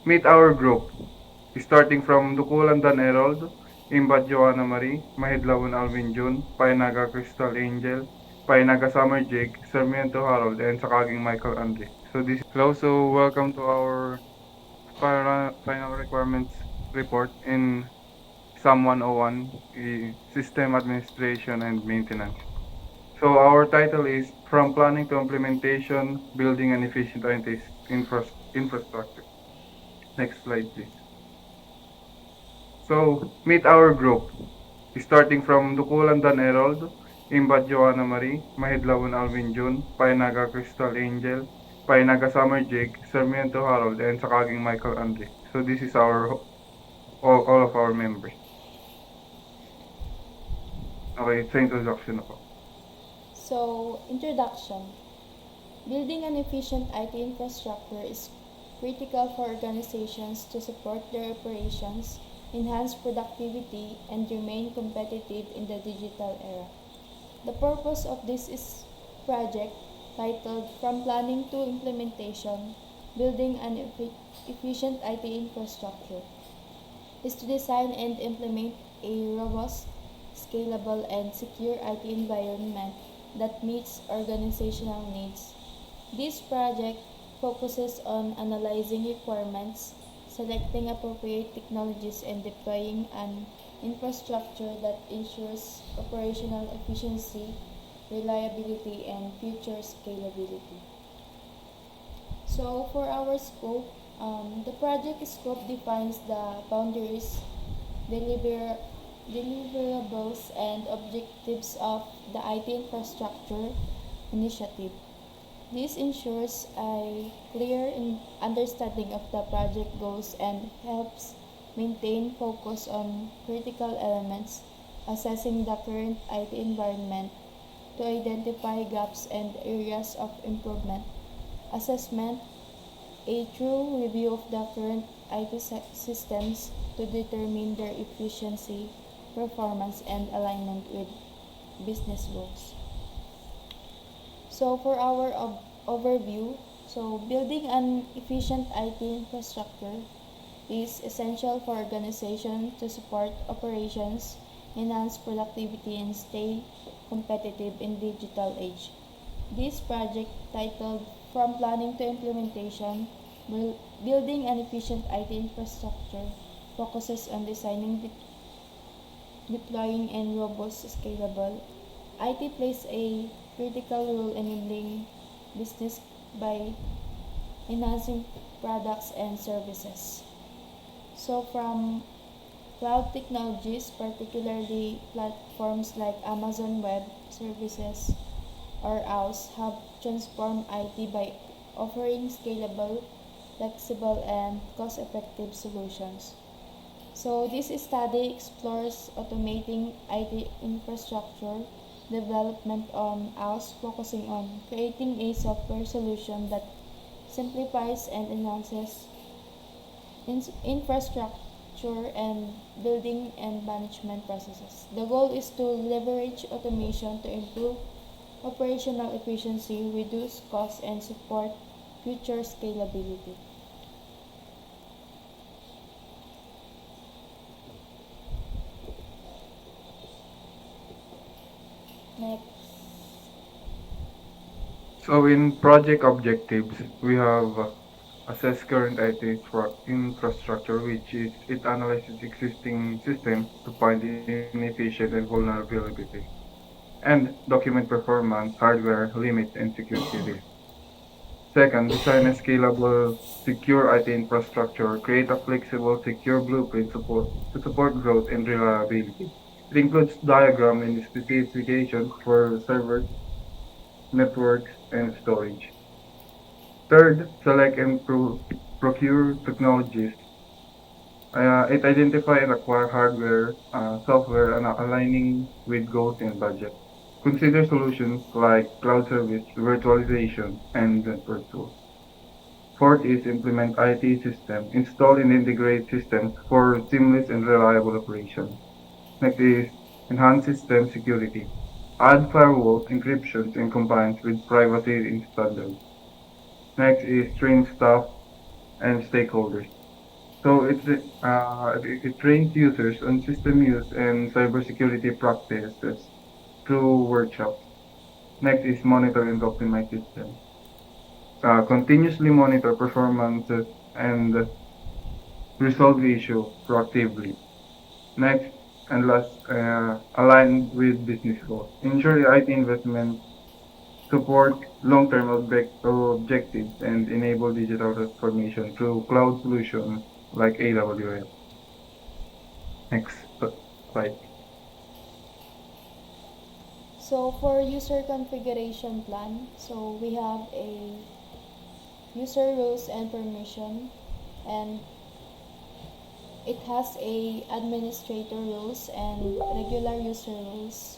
Meet our group, starting from Dukulan Dan Herald, Imbat Joanna Marie, Mahidlawan Alvin June, Painaga Crystal Angel, Painaga Summer Jake, Sarmiento Harold, and Sakaging Michael Andre. Hello, so welcome to our final requirements report in SAM 101, System Administration and Maintenance. So our title is From Planning to Implementation, Building an Efficient Infrastructure. Next slide, please. So meet our group, starting from Dukulan Dan Herald, Imbat Joanna Marie, Mahidlawan Alvin June, Painaga Crystal Angel, Painaga Summer Jake, Sarmiento Harold, and Sakaging Michael Andre. So this is all of our members. Okay, sa introduction ako. So, introduction. Building an efficient IT infrastructure is critical for organizations to support their operations, enhance productivity, and remain competitive in the digital era. The purpose of this is project titled From Planning to Implementation, Building an Efficient IT Infrastructure is to design and implement a robust, scalable, and secure IT environment that meets organizational needs. This project focuses on analyzing requirements, selecting appropriate technologies, and deploying an infrastructure that ensures operational efficiency, reliability, and future scalability. So, for our scope, the project scope defines the boundaries, deliver, deliverables, and objectives of the IT infrastructure initiative. This ensures a clear understanding of the project goals and helps maintain focus on critical elements, assessing the current IT environment to identify gaps and areas of improvement. Assessment, a true review of the current IT systems to determine their efficiency, performance, and alignment with business goals. So for our overview, so building an efficient IT infrastructure is essential for organizations to support operations, enhance productivity, and stay competitive in digital age. This project, titled From Planning to Implementation, Building an Efficient IT Infrastructure, focuses on designing, deploying, and robust, scalable. IT plays a critical role in enabling business by enhancing products and services. So, from cloud technologies, particularly platforms like Amazon Web Services or OWS, have transformed IT by offering scalable, flexible, and cost-effective solutions. So this study explores automating IT infrastructure development on OWS, focusing on creating a software solution that simplifies and enhances infrastructure and building and management processes. The goal is to leverage automation to improve operational efficiency, reduce costs, and support future scalability. Next. So in project objectives, we have assess current infrastructure, which is it analyzes existing systems to find inefficient and vulnerability, and document performance, hardware limits, and security risks. Second, design a scalable, secure IT infrastructure. Create a flexible, secure blueprint to support growth and reliability. It includes diagram and specifications for servers, networks, and storage. Third, select and procure technologies. It identify and acquire hardware, software, and aligning with goals and budget. Consider solutions like cloud service, virtualization, and network tools. Fourth is implement IT system. Install and integrate systems for seamless and reliable operation. Next is enhance system security. Add firewalls, encryptions, and compliance with privacy standards. Next is train staff and stakeholders. So it trains users on system use and cybersecurity practices through workshops. Next is monitor and optimize system. Continuously monitor performances and resolve issue proactively. Next and last, align with business goals. Ensure the IT investment support long-term objectives and enable digital transformation through cloud solutions like AWS. Next slide. So for user configuration plan, so we have a user roles and permission, and it has a administrator roles and regular user roles.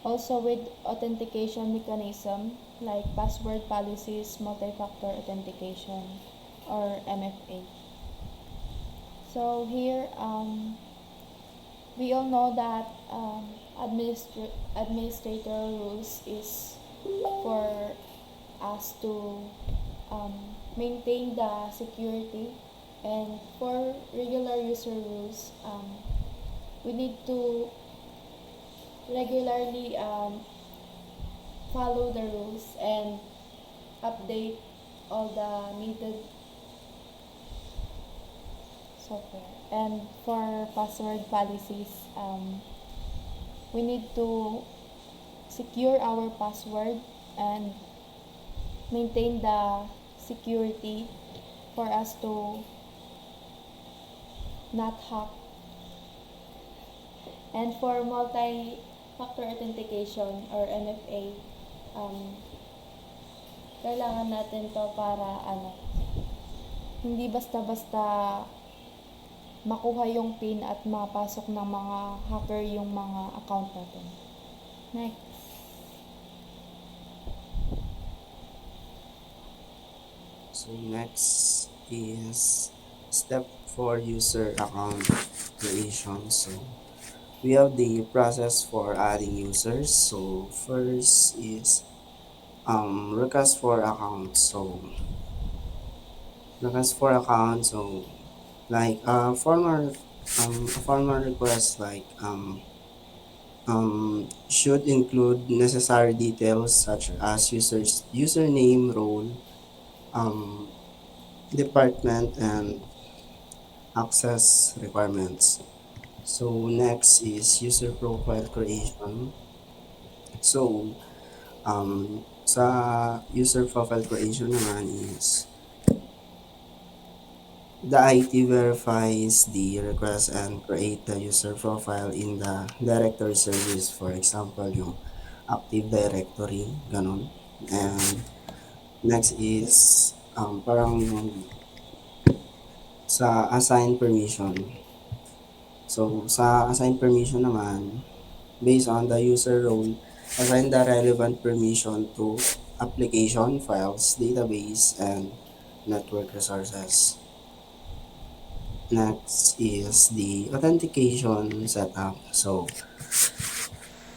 Also with authentication mechanism like password policies, multi-factor authentication, or MFA. So here, we all know that administrator rules is for us to maintain the security, and for regular user rules, we need to regularly follow the rules and update all the needed software. And for password policies, we need to secure our password and maintain the security for us to not hack. And for multi-factor authentication or MFA, kailangan natin to para hindi basta-basta makuha yung PIN at mapasok ng mga hacker yung mga account natin. Next. So next is step for user account creation. So we have the process for adding users. So first is request for account. So request for account. So like a formal request like should include necessary details such as username, role, um, department, and access requirements. So next is user profile creation. So sa user profile creation naman is the IT verifies the request and create the user profile in the directory service. For example, yung Active Directory, ganun. And next is parang yung sa assign permission. So sa assign permission naman, based on the user role, assign the relevant permission to application, files, database, and network resources. Next is the authentication setup. So,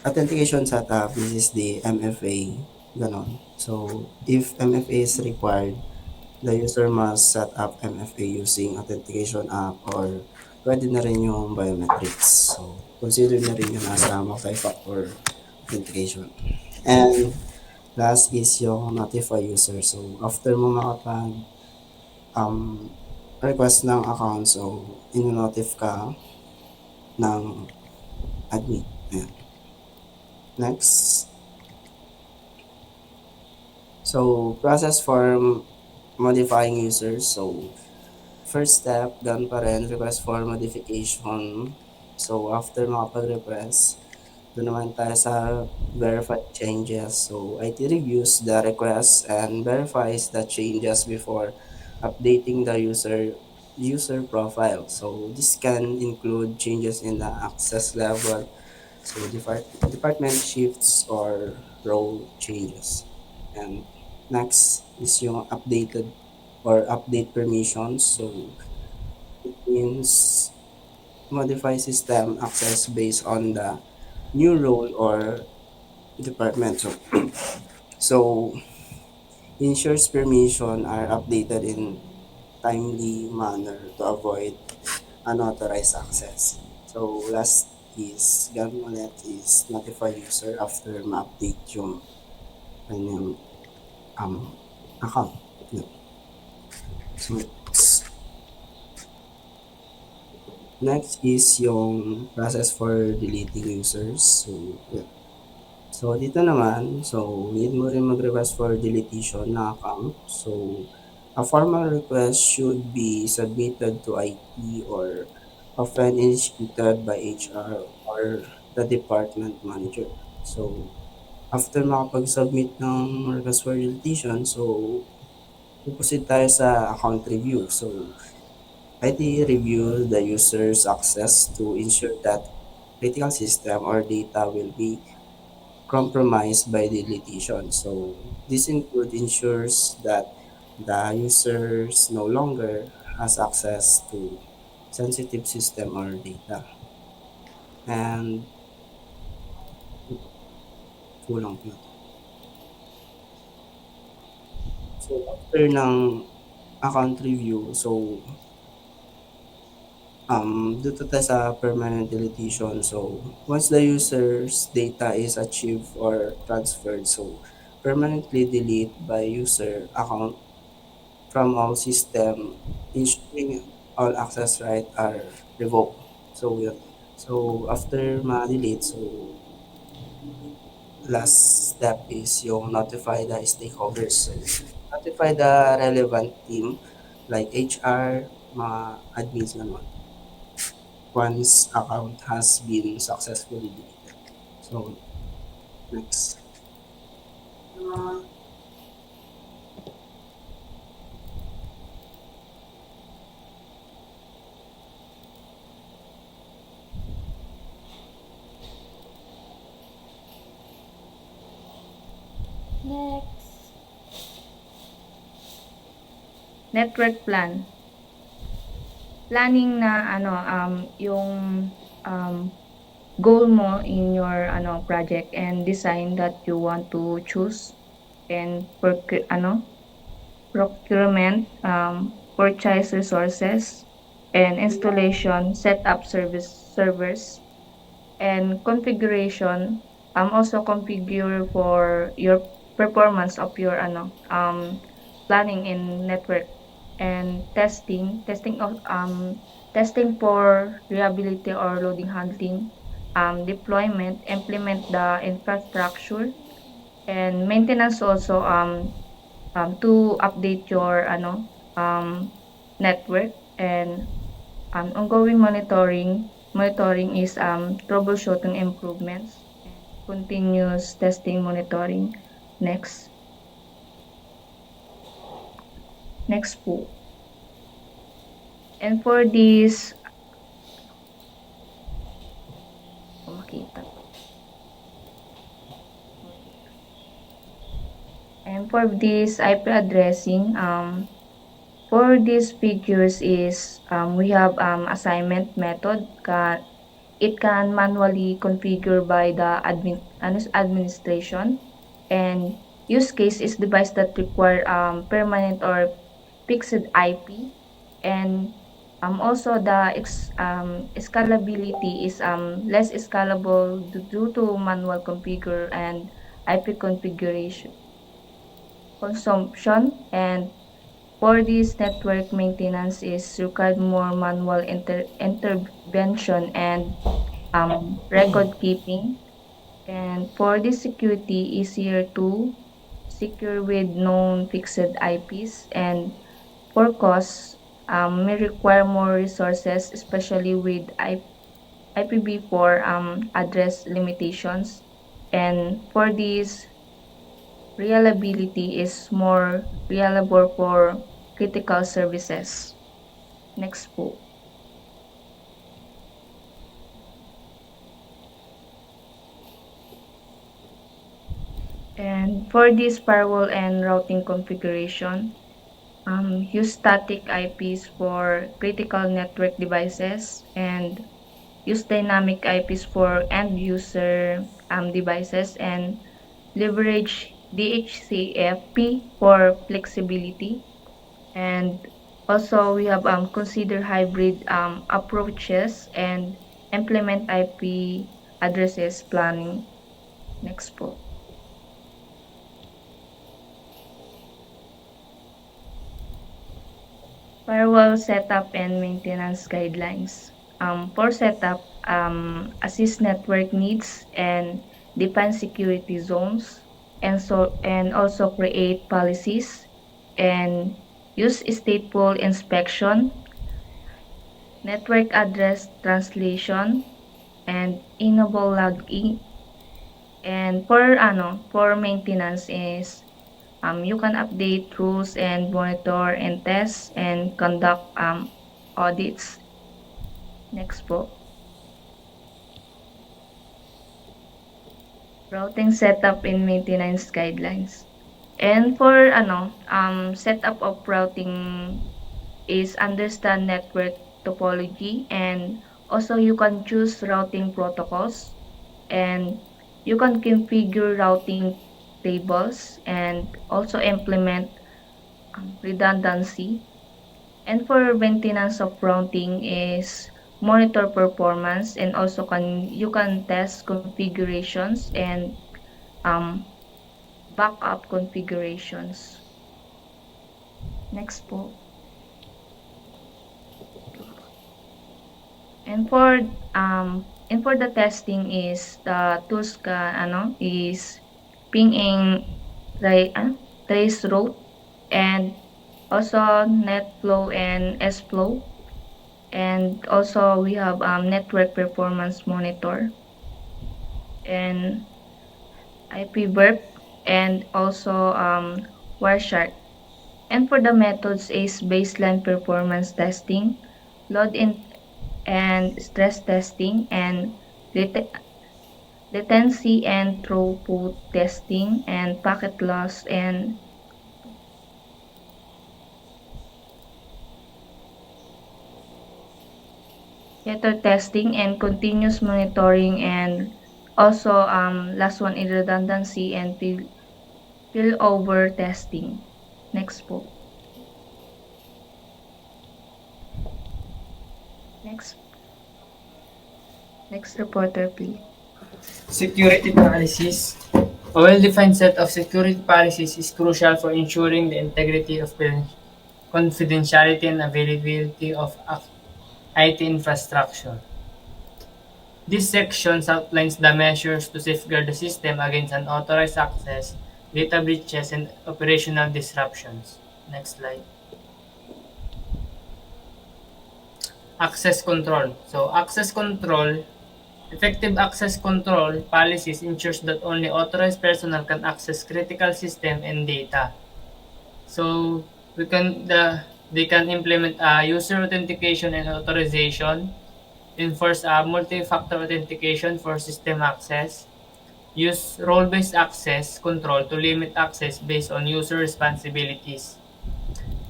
authentication setup, this is the MFA, ganon. So, if MFA is required, the user must set up MFA using authentication app or pwede na rin yung biometrics. So, consider na rin yung nasa multi-factor authentication. And last is yung notify user. So, after mo makapag um, request ng account, so, ino-notif ka ng admin. Ayan. Next. So, process for modifying users. So, first step, done pa rin, request for modification. So, after makapag-request, doon naman tayo sa verified changes. So, IT reviews the request and verifies the changes before updating the user profile. So, this can include changes in the access level, so department shifts or role changes. And next is yung updated or update permissions. So, it means modify system access based on the new role or department. So ensures permission are updated in timely manner to avoid unauthorized access. So last is gawin ulit is notify user after ma-update yung kanyang um, account. Yun. So next is yung process for deleting users. So yun. So dito naman, so need mo rin mag-request for deletion ng account. So a formal request should be submitted to IT or often initiated by HR or the department manager. So after makapag-submit ng request for deletion, so puproceed tayo sa account review. So IT review the user's access to ensure that critical system or data will be compromised by deletion. So this include ensures that the users no longer has access to sensitive system or data. And kulang po. So after ng account review, so dito tayo sa permanent deletion. So once the user's data is achieved or transferred, so permanently delete by user account from all system, ensuring all access right are revoked. So yun. So after ma-delete, so last step is yung notify the stakeholders. So notify the relevant team like HR, mga admins naman once account has been successfully deleted. So next. Next. Network plan. Planning na yung goal mo in your project and design that you want to choose and procurement, purchase resources and installation, set up servers and configuration. Also configure for your performance of your planning in network and testing for reliability or loading handling, deployment, implement the infrastructure and maintenance also, to update your network and ongoing monitoring is troubleshooting improvements and continuous testing monitoring. Next po. And for this makita. And for this IP addressing, for these figures is we have assignment method. It can manually configure by the administration, and use case is device that require permanent or fixed IP, and also the scalability is less scalable due to manual configure and IP configuration consumption, and for this network maintenance is required more manual intervention and record keeping. And for this security, easier to secure with known fixed IPs. And for costs, may require more resources, especially with IPv4 address limitations. And for this, reliability is more reliable for critical services. Next po. And for this firewall and routing configuration, use static IPs for critical network devices and use dynamic IPs for end user devices and leverage DHCP for flexibility. And Also, we have consider hybrid approaches and implement IP addresses planning. Next po. Firewall setup and maintenance guidelines. For setup, assist network needs and define security zones, and also create policies and use stateful inspection, network address translation, and enable logging. And for maintenance is you can update rules and monitor and test and conduct audits. Next po. Routing setup and maintenance guidelines. And for setup of routing is understand network topology, and also you can choose routing protocols, and you can configure routing tables and also implement redundancy. And for maintenance of routing is monitor performance, and also you can test configurations and um, backup configurations. Next po. And for the testing is the tools is pinging trace route, and also NetFlow and SFlow, and also we have network performance monitor and IPburp, and also Wireshark. And for the methods is baseline performance testing, load in and stress testing, and latency and throughput testing, and packet loss and header testing, and continuous monitoring, and also last one is redundancy and failover testing. Next po. Next. Next reporter, please. Security policies. A well-defined set of security policies is crucial for ensuring the integrity of confidentiality and availability of IT infrastructure. This section outlines the measures to safeguard the system against unauthorized access, data breaches, and operational disruptions. Next slide. Access control. So, effective access control policies ensures that only authorized personnel can access critical system and data. So, they can implement user authentication and authorization, enforce multi-factor authentication for system access, use role-based access control to limit access based on user responsibilities,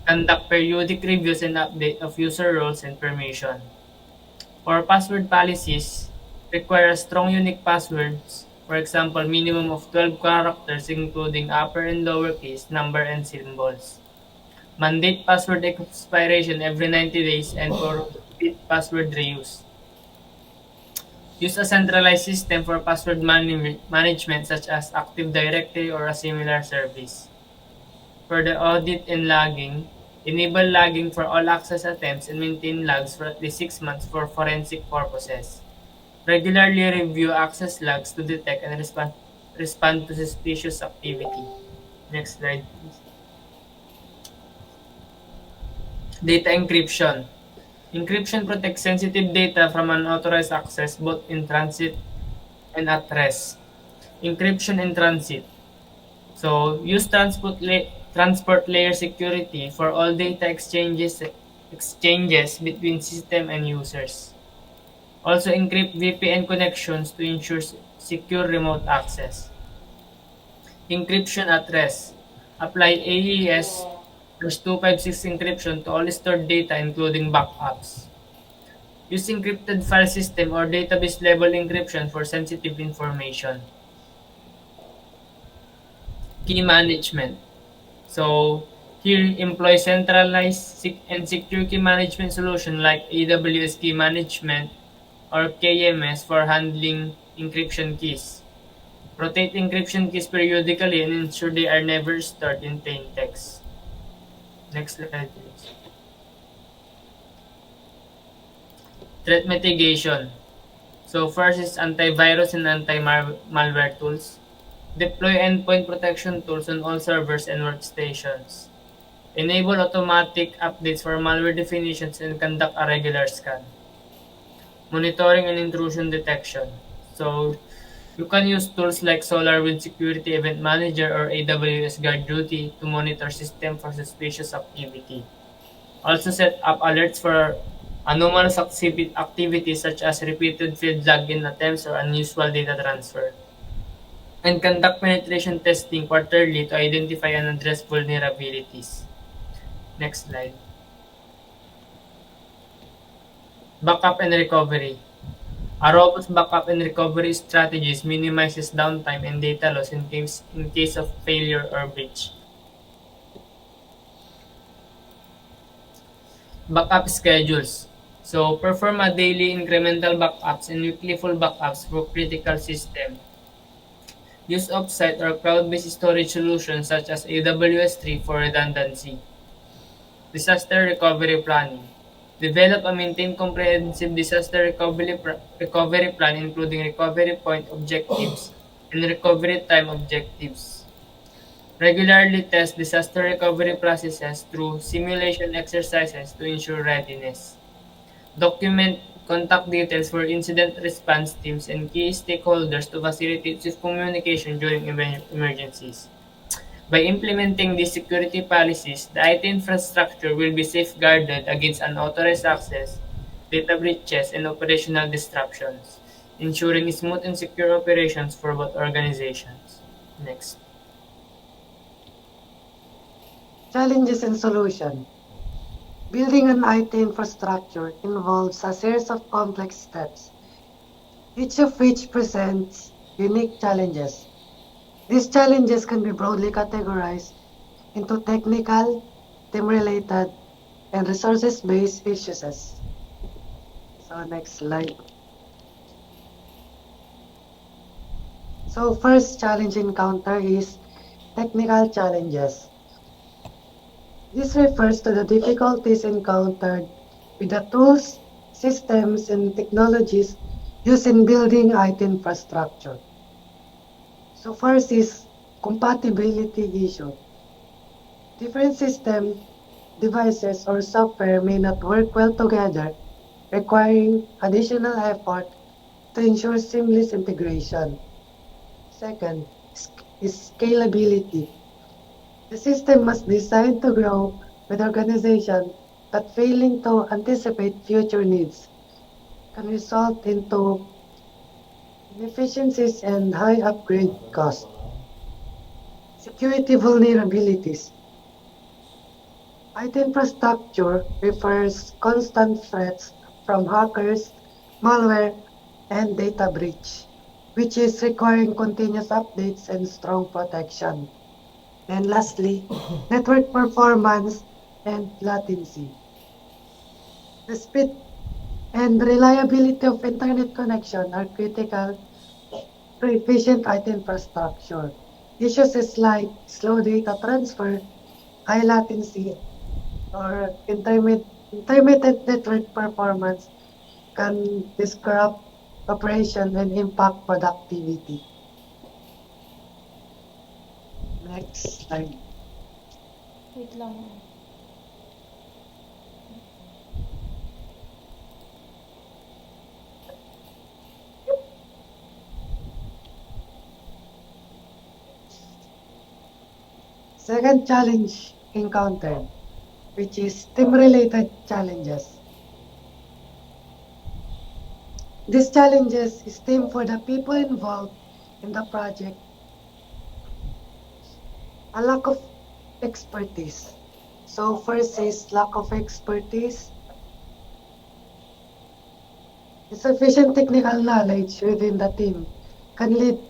conduct periodic reviews and update of user roles and permission. For password policies, require strong unique passwords, for example, minimum of 12 characters including upper and lower case, number, and symbols. Mandate password expiration every 90 days and for repeat password reuse. Use a centralized system for password management such as Active Directory or a similar service. For the audit and logging, enable logging for all access attempts and maintain logs for at least 6 months for forensic purposes. Regularly review access logs to detect and respond to suspicious activity. Next slide, please. Data encryption. Encryption protects sensitive data from unauthorized access both in transit and at rest. Encryption in transit. So, use transport layer security for all data exchanges between system and users. Also encrypt VPN connections to ensure secure remote access. Encryption at rest. Apply AES +256 encryption to all stored data including backups. Use encrypted file system or database level encryption for sensitive information. Key management. So, Here, employ centralized and secure key management solution like AWS Key Management or KMS for handling encryption keys. Rotate encryption keys periodically and ensure they are never stored in plain text. Next slide, please. Threat mitigation. So first is antivirus and anti-malware tools. Deploy endpoint protection tools on all servers and workstations. Enable automatic updates for malware definitions and conduct a regular scan. Monitoring and intrusion detection. So you can use tools like SolarWinds Security Event Manager or AWS Guard Duty to monitor system for suspicious activity. Also set up alerts for anomalous activities such as repeated field login attempts or unusual data transfer. And conduct penetration testing quarterly to identify and address vulnerabilities. Next slide. Backup and recovery. A robust backup and recovery strategies minimizes downtime and data loss in case of failure or breach. Backup schedules. So perform a daily incremental backups and weekly full backups for critical system. Use offsite or cloud-based storage solutions such as AWS3 for redundancy. Disaster recovery planning. Develop and maintain comprehensive disaster recovery plan including recovery point objectives and recovery time objectives. Regularly test disaster recovery processes through simulation exercises to ensure readiness. Document contact details for incident response teams and key stakeholders to facilitate swift communication during emergencies. By implementing these security policies, the IT infrastructure will be safeguarded against unauthorized access, data breaches, and operational disruptions, ensuring smooth and secure operations for both organizations. Next. Challenges and solution. Building an IT infrastructure involves a series of complex steps, each of which presents unique challenges. These challenges can be broadly categorized into technical, team-related, and resources-based issues. So next slide. So first challenge encounter is technical challenges. This refers to the difficulties encountered with the tools, systems, and technologies used in building IT infrastructure. So first is compatibility issue. Different system, devices, or software may not work well together, requiring additional effort to ensure seamless integration. Second is scalability. The system must be designed to grow with organization, but failing to anticipate future needs can result into inefficiencies and high upgrade costs. Security vulnerabilities. IT infrastructure refers constant threats from hackers, malware, and data breach, which is requiring continuous updates and strong protection. And lastly, network performance and latency. The speed and reliability of internet connection are critical to efficient IT infrastructure. Issues like slow data transfer, high latency, or intermittent network performance can disrupt operation and impact productivity. Next slide. Wait lang. Second challenge encountered, which is team-related challenges. These challenges stem for the people involved in the project, a lack of expertise. So first is lack of expertise, insufficient technical knowledge within the team can lead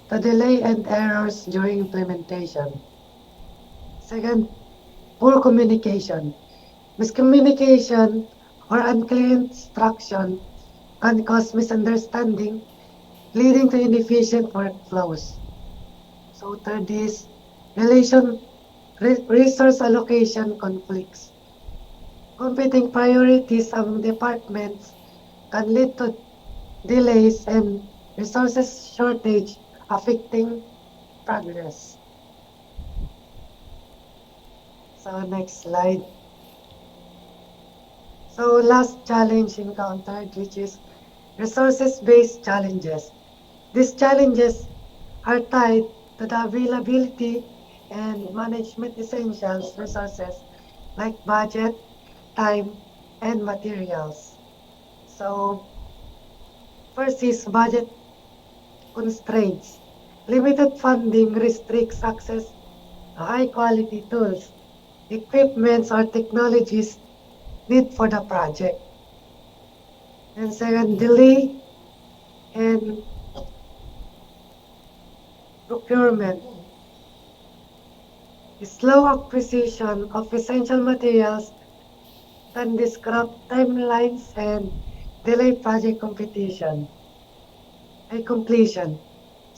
to delay and errors during implementation. Second Poor communication. Miscommunication or unclear instruction can cause misunderstanding, leading to inefficient workflows. So third is resource allocation conflicts. Competing priorities among departments can lead to delays and resources shortage affecting progress. So next slide. So last challenge encountered, which is resources-based challenges. These challenges are tied to the availability and management essentials resources like budget, time, and materials. So first is budget constraints. Limited funding restricts access to high-quality tools, equipments, or technologies needed for the project. And second, delay in procurement. Slow acquisition of essential materials can disrupt timelines and delay project completion.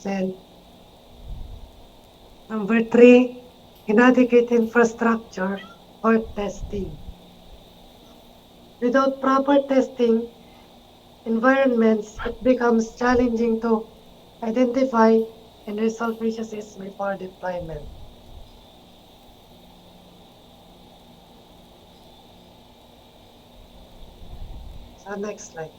Then number three, inadequate infrastructure for testing. Without proper testing environments, it becomes challenging to identify and resolve issues before deployment. So next slide.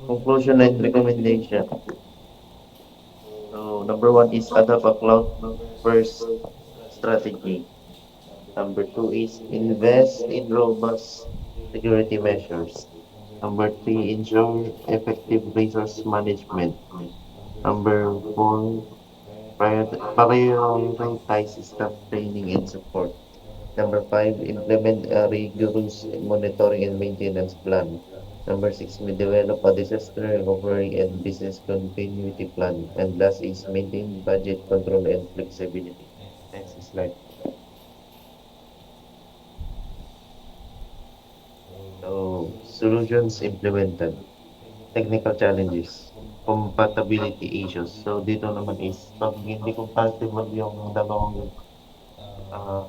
Conclusion and recommendation. So number one is adopt a cloud first strategy. Number two is invest in robust security measures. Number three, ensure effective resource management. Number four, prioritize staff training and support. Number five, implement a rigorous monitoring and maintenance plan. Number six, we develop a disaster recovery and business continuity plan. And last is maintain budget control and flexibility. Next slide. So, solutions implemented. Technical challenges. Compatibility issues. So, dito naman is pag hindi compatible yung ah,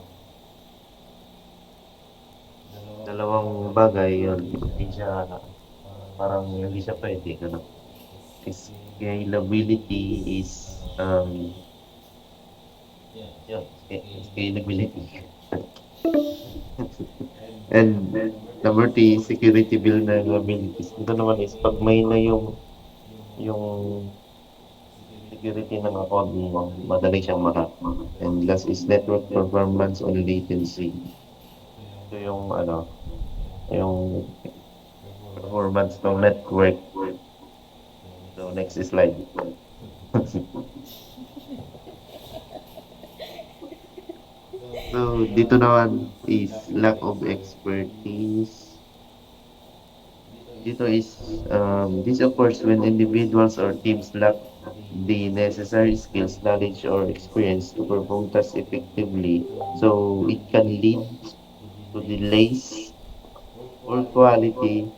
dalawang bagay, yun, hindi siya, parang hindi siya pwede. Ganun. Scalability is, yun, scalability. And number three, security vulnerabilities. Ito naman is pag may na yung security ng account mo, madali siyang ma-hack. And last is network performance on latency. Ito yung yung performance ng network. So next slide. So dito naman is lack of expertise. Dito is this occurs when individuals or teams lack the necessary skills, knowledge, or experience to perform tasks effectively. So it can lead to delays, poor quality,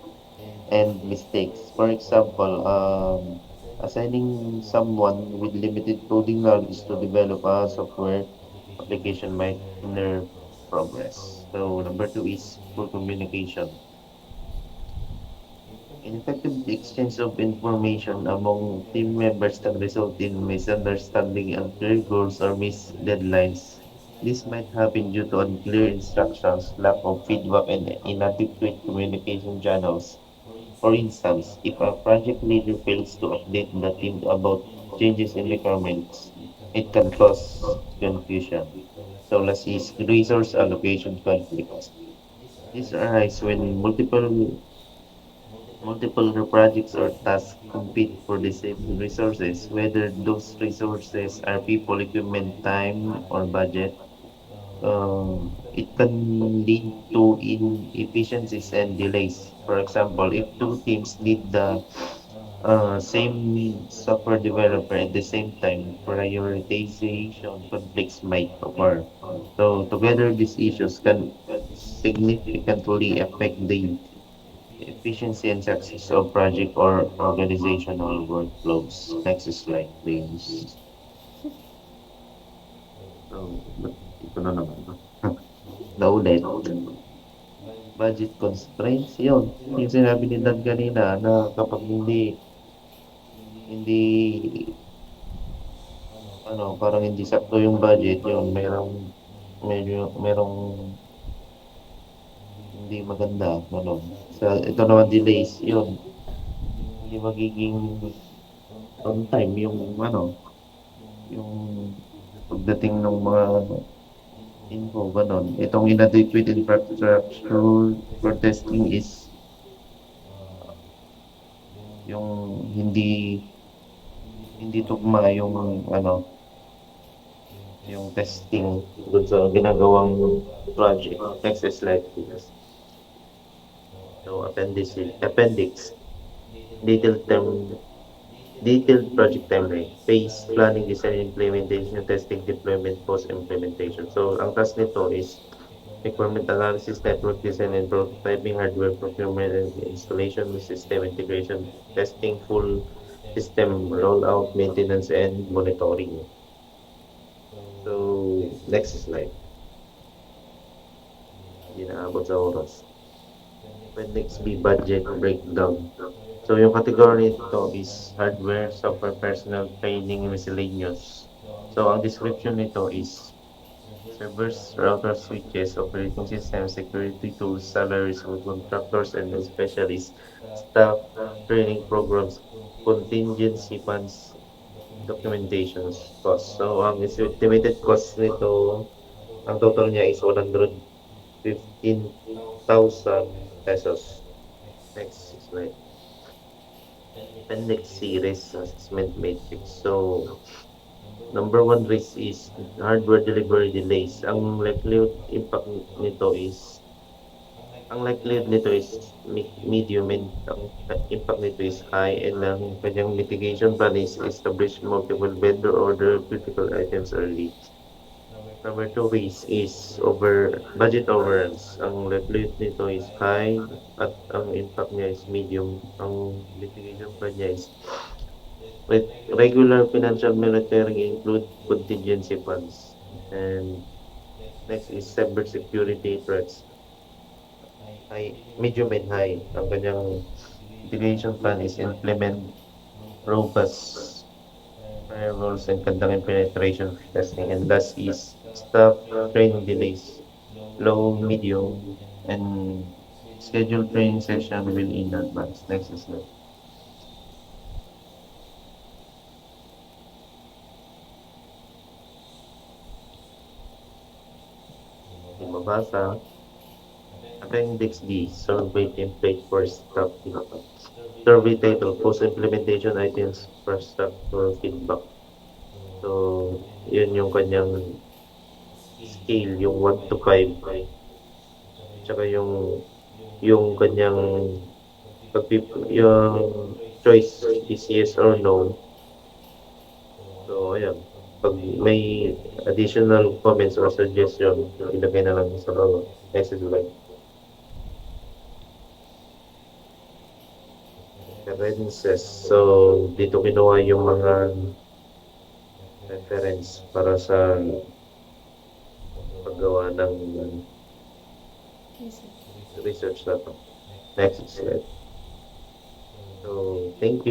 and mistakes. For example, assigning someone with limited coding knowledge to develop a software application might hinder progress. So number two is poor communication. Ineffective exchange of information among team members can result in misunderstanding, unclear goals, or missed deadlines. This might happen due to unclear instructions, lack of feedback, and inadequate communication channels. For instance, if a project leader fails to update the team about changes in requirements, it can cause confusion. So last is resource allocation conflicts. These arise when multiple projects or tasks compete for the same resources, whether those resources are people, equipment, time, or budget. It can lead to inefficiencies and delays. For example, if two teams need the same software developer at the same time, prioritization conflicts might occur. So together, these issues can significantly affect the efficiency and success of project or organizational workflows. Next slide, please. So, ito na naman. Naulit. Budget constraints, yun. Yung sinabi ni Dan kanina na kapag hindi parang hindi sakto yung budget, yun, merong hindi maganda, gano'n. Ito naman delays, yun, hindi magiging on time yung pagdating ng mga info, gano'n. Itong inadequate infrastructure for testing is yung hindi tugma yung testing dun sa ginagawang project. Next slide, please. So, appendix, detailed term, detailed project timeline, phase, planning, design, implementation, testing, deployment, post-implementation. So, ang task nito is requirement analysis, network design, and prototyping, hardware procurement and installation, system integration, testing, full system rollout, maintenance, and monitoring. So, next slide. Hindi naabot sa oras. Appendix B, budget breakdown. So, yung category nito is hardware, software, personnel, training, miscellaneous. So, ang description nito is servers, routers, switches, operating systems, security tools, salaries of contractors and specialists, staff, training programs, contingency funds, documentations, cost. So, ang estimated cost nito, ang total niya is 115,000 pesos. Next slide. Appendix C, risk assessment matrix. So, number one risk is hardware delivery delays. Ang likelihood nito is medium, and ang impact nito is high, and ang kanyang mitigation plan is establish multiple vendor order critical items early. Number two risk is budget overruns. Ang likelihood nito is high at ang impact niya is medium. Ang mitigation plan niya is regular financial monitoring include contingency funds. And next is cyber security threats. High, medium and high. Ang kanyang mitigation plan is implement robust firewalls and conduct penetration testing. And last is staff training delays, low, medium, and scheduled training session will in advance. Next slide. Hindi mabasa. Appendix D, survey template for staff feedback. Survey title, post-implementation items for staff for feedback. So, yun yung kanyang scale, yung 1 to 5. Tsaka yung kanyang yung choice is yes or no. So, ayan. Pag may additional comments or suggestion, ilagay na lang sa bawah. Next slide. References. So, dito kinuha yung mga reference para sa paggawa ng research na to. Next slide. So, thank you.